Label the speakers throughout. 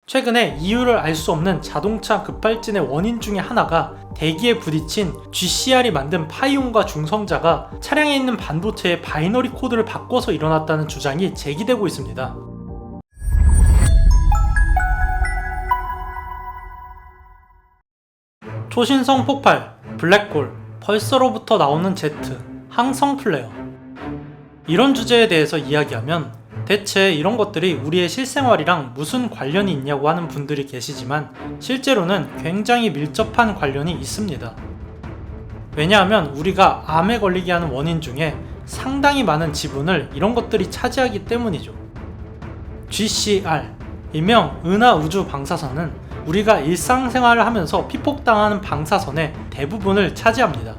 Speaker 1: 최근에 이유를 알 수 없는 자동차 급발진의 원인 중에 하나가 대기에 부딪힌 GCR이 만든 파이온과 중성자가 차량에 있는 반도체의 바이너리 코드를 바꿔서 일어났다는 주장이 제기되고 있습니다. 초신성 폭발, 블랙홀, 펄서로부터 나오는 제트, 항성 플레어. 이런 주제에 대해서 이야기하면 대체 이런 것들이 우리의 실생활이랑 무슨 관련이 있냐고 하는 분들이 계시지만 실제로는 굉장히 밀접한 관련이 있습니다. 왜냐하면 우리가 암에 걸리게 하는 원인 중에 상당히 많은 지분을 이런 것들이 차지하기 때문이죠. GCR, 일명 은하 우주 방사선은 우리가 일상생활을 하면서 피폭당하는 방사선의 대부분을 차지합니다.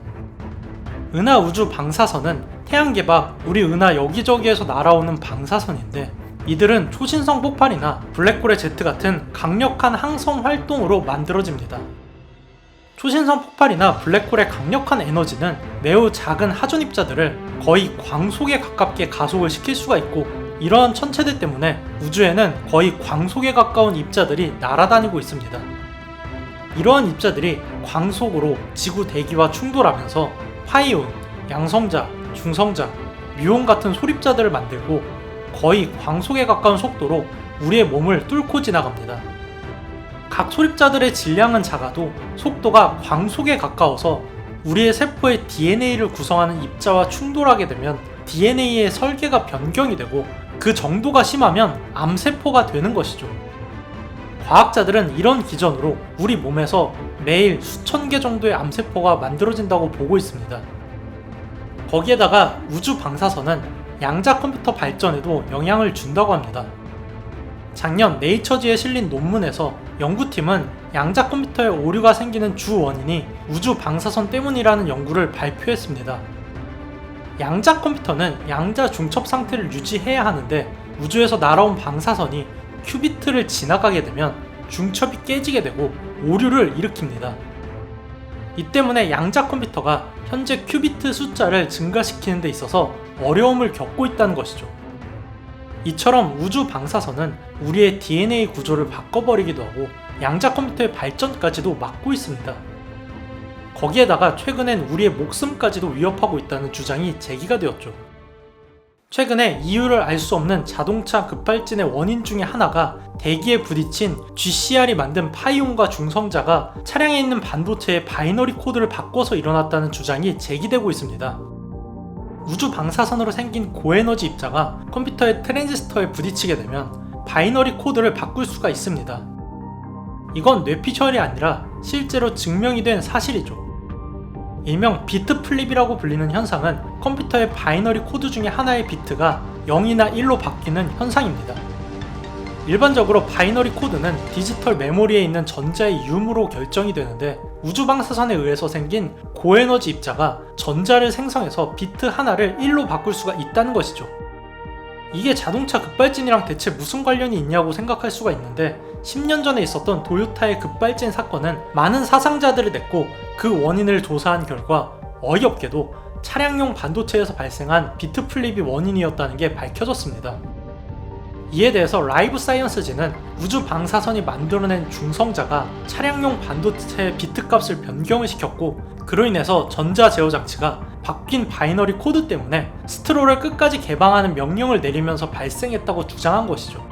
Speaker 1: 은하 우주 방사선은 태양계 밖 우리 은하 여기저기에서 날아오는 방사선인데 이들은 초신성 폭발이나 블랙홀의 제트 같은 강력한 항성 활동으로 만들어집니다. 초신성 폭발이나 블랙홀의 강력한 에너지는 매우 작은 하전 입자들을 거의 광속에 가깝게 가속을 시킬 수가 있고 이러한 천체들 때문에 우주에는 거의 광속에 가까운 입자들이 날아다니고 있습니다. 이러한 입자들이 광속으로 지구 대기와 충돌하면서 파이온, 양성자, 중성자, 뮤온 같은 소립자들을 만들고 거의 광속에 가까운 속도로 우리의 몸을 뚫고 지나갑니다. 각 소립자들의 질량은 작아도 속도가 광속에 가까워서 우리의 세포의 DNA를 구성하는 입자와 충돌하게 되면 DNA의 설계가 변경이 되고 그 정도가 심하면 암세포가 되는 것이죠. 과학자들은 이런 기전으로 우리 몸에서 매일 수천 개 정도의 암세포가 만들어진다고 보고 있습니다. 거기에다가 우주 방사선은 양자 컴퓨터 발전에도 영향을 준다고 합니다. 작년 네이처지에 실린 논문에서 연구팀은 양자 컴퓨터에 오류가 생기는 주 원인이 우주 방사선 때문이라는 연구를 발표했습니다. 양자 컴퓨터는 양자 중첩 상태를 유지해야 하는데 우주에서 날아온 방사선이 큐비트를 지나가게 되면 중첩이 깨지게 되고 오류를 일으킵니다. 이 때문에 양자 컴퓨터가 현재 큐비트 숫자를 증가시키는 데 있어서 어려움을 겪고 있다는 것이죠. 이처럼 우주 방사선은 우리의 DNA 구조를 바꿔버리기도 하고 양자 컴퓨터의 발전까지도 막고 있습니다. 거기에다가 최근엔 우리의 목숨까지도 위협하고 있다는 주장이 제기가 되었죠. 최근에 이유를 알 수 없는 자동차 급발진의 원인 중에 하나가 대기에 부딪힌 GCR이 만든 파이온과 중성자가 차량에 있는 반도체의 바이너리 코드를 바꿔서 일어났다는 주장이 제기되고 있습니다. 우주 방사선으로 생긴 고에너지 입자가 컴퓨터의 트랜지스터에 부딪히게 되면 바이너리 코드를 바꿀 수가 있습니다. 이건 뇌피셜이 아니라 실제로 증명이 된 사실이죠. 일명 비트 플립이라고 불리는 현상은 컴퓨터의 바이너리 코드 중에 하나의 비트가 0이나 1로 바뀌는 현상입니다. 일반적으로 바이너리 코드는 디지털 메모리에 있는 전자의 유무로 결정이 되는데 우주 방사선에 의해서 생긴 고에너지 입자가 전자를 생성해서 비트 하나를 1로 바꿀 수가 있다는 것이죠. 이게 자동차 급발진이랑 대체 무슨 관련이 있냐고 생각할 수가 있는데 10년 전에 있었던 도요타의 급발진 사건은 많은 사상자들을 냈고 그 원인을 조사한 결과 어이없게도 차량용 반도체에서 발생한 비트 플립이 원인이었다는 게 밝혀졌습니다. 이에 대해서 라이브 사이언스지는 우주 방사선이 만들어낸 중성자가 차량용 반도체의 비트 값을 변경을 시켰고 그로 인해서 전자 제어 장치가 바뀐 바이너리 코드 때문에 스트로를 끝까지 개방하는 명령을 내리면서 발생했다고 주장한 것이죠.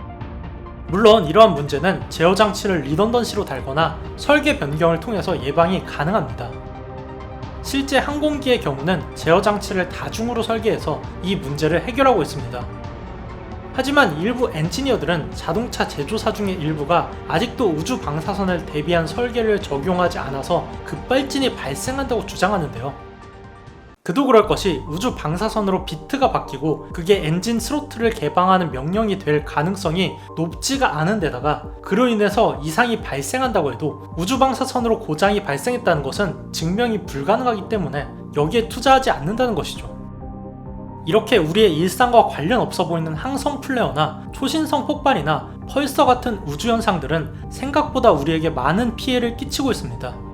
Speaker 1: 물론 이러한 문제는 제어 장치를 리던던시로 달거나 설계 변경을 통해서 예방이 가능합니다. 실제 항공기의 경우는 제어 장치를 다중으로 설계해서 이 문제를 해결하고 있습니다. 하지만 일부 엔지니어들은 자동차 제조사 중의 일부가 아직도 우주 방사선을 대비한 설계를 적용하지 않아서 급발진이 발생한다고 주장하는데요. 그도 그럴 것이 우주 방사선으로 비트가 바뀌고 그게 엔진 스로틀을 개방하는 명령이 될 가능성이 높지가 않은 데다가 그로 인해서 이상이 발생한다고 해도 우주 방사선으로 고장이 발생했다는 것은 증명이 불가능하기 때문에 여기에 투자하지 않는다는 것이죠. 이렇게 우리의 일상과 관련 없어 보이는 항성 플레어나 초신성 폭발이나 펄서 같은 우주 현상들은 생각보다 우리에게 많은 피해를 끼치고 있습니다.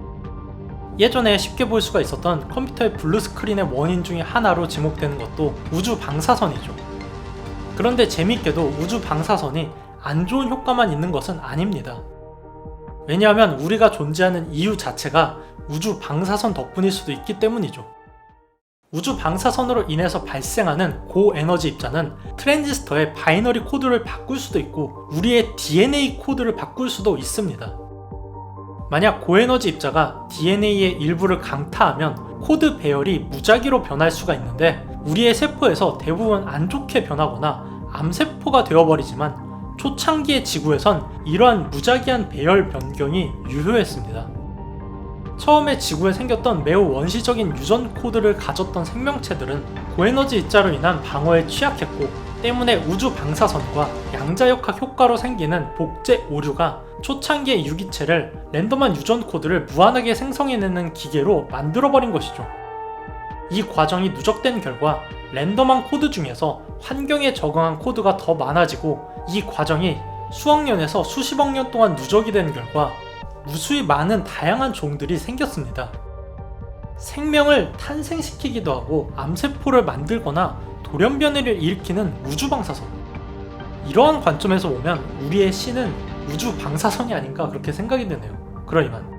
Speaker 1: 예전에 쉽게 볼 수가 있었던 컴퓨터의 블루스크린의 원인 중에 하나로 지목되는 것도 우주 방사선이죠. 그런데 재밌게도 우주 방사선이 안 좋은 효과만 있는 것은 아닙니다. 왜냐하면 우리가 존재하는 이유 자체가 우주 방사선 덕분일 수도 있기 때문이죠. 우주 방사선으로 인해서 발생하는 고에너지 입자는 트랜지스터의 바이너리 코드를 바꿀 수도 있고 우리의 DNA 코드를 바꿀 수도 있습니다. 만약 고에너지 입자가 DNA의 일부를 강타하면 코드 배열이 무작위로 변할 수가 있는데 우리의 세포에서 대부분 안 좋게 변하거나 암세포가 되어버리지만 초창기의 지구에선 이러한 무작위한 배열 변경이 유효했습니다. 처음에 지구에 생겼던 매우 원시적인 유전 코드를 가졌던 생명체들은 고에너지 입자로 인한 방어에 취약했고 때문에 우주 방사선과 양자역학 효과로 생기는 복제 오류가 초창기의 유기체를 랜덤한 유전 코드를 무한하게 생성해내는 기계로 만들어버린 것이죠. 이 과정이 누적된 결과 랜덤한 코드 중에서 환경에 적응한 코드가 더 많아지고 이 과정이 수억 년에서 수십억 년 동안 누적이 된 결과 무수히 많은 다양한 종들이 생겼습니다. 생명을 탄생시키기도 하고 암세포를 만들거나 돌연변이를 일으키는 우주 방사선. 이러한 관점에서 보면 우리의 신은 우주 방사선이 아닌가 그렇게 생각이 되네요. 그러니만